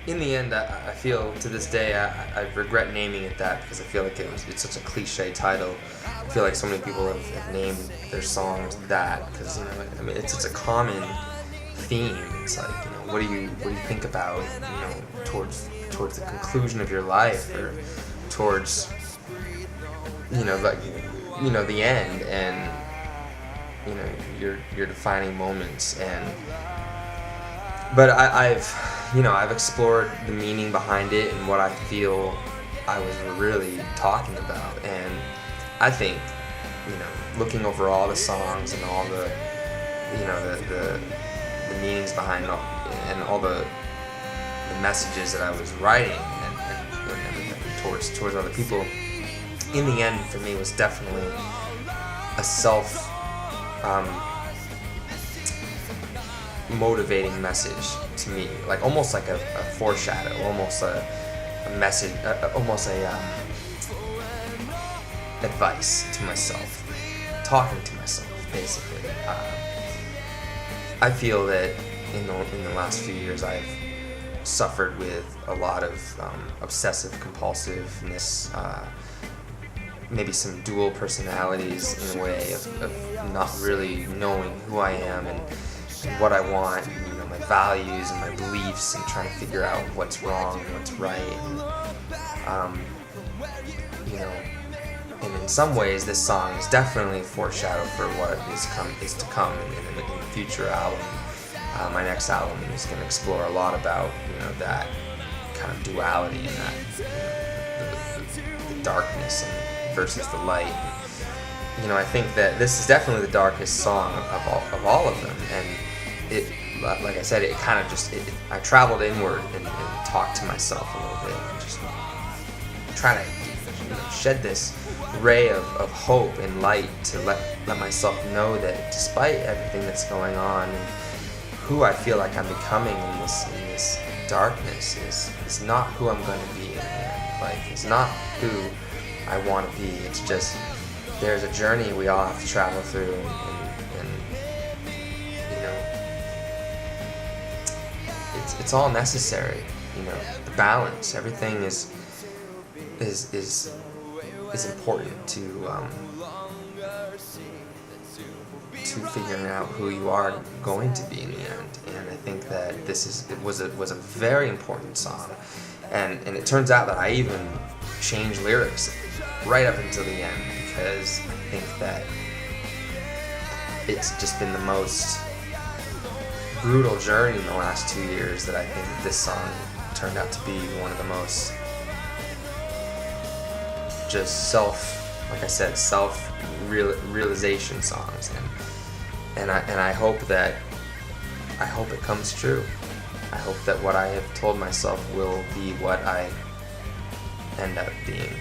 in the end, I feel to this day I regret naming it that, because I feel like it's such a cliche title. I feel like so many people have named their songs that because I mean it's such a common theme. It's like what do you think about towards the conclusion of your life, or towards like the end, and your defining moments. But I've explored the meaning behind it and what I feel I was really talking about. And I think, looking over all the songs and all the, the meanings behind and all the messages that I was writing and towards other people, in the end, for me, was definitely a self motivating message to me, like almost like a foreshadow, almost a message, almost a advice to myself, talking to myself, basically. I feel that in the last few years I've suffered with a lot of obsessive compulsiveness, maybe some dual personalities in a way of not really knowing who I am and what I want, and, my values and my beliefs, and trying to figure out what's wrong and what's right. And in some ways, this song is definitely a foreshadow for what is to come in the future album. My next album is going to explore a lot about that kind of duality and that the darkness versus the light. I think that this is definitely the darkest song of all of them, and it, like I said, it kind of I traveled inward and talked to myself a little bit, and just trying to shed this ray of hope and light to let myself know that despite everything that's going on and who I feel like I'm becoming in this darkness is not who I'm going to be in the end. Like, it's not who I want to be. It's just there's a journey we all have to travel through, and it's all necessary. The balance, everything is important to figuring out who you are going to be in the end. And I think that it was a very important song, and it turns out that I even changed lyrics right up until the end, because I think that it's just been the most brutal journey in the last 2 years that I think that this song turned out to be one of the most just self-realization songs, and I hope it comes true. I hope that what I have told myself will be what I end up being.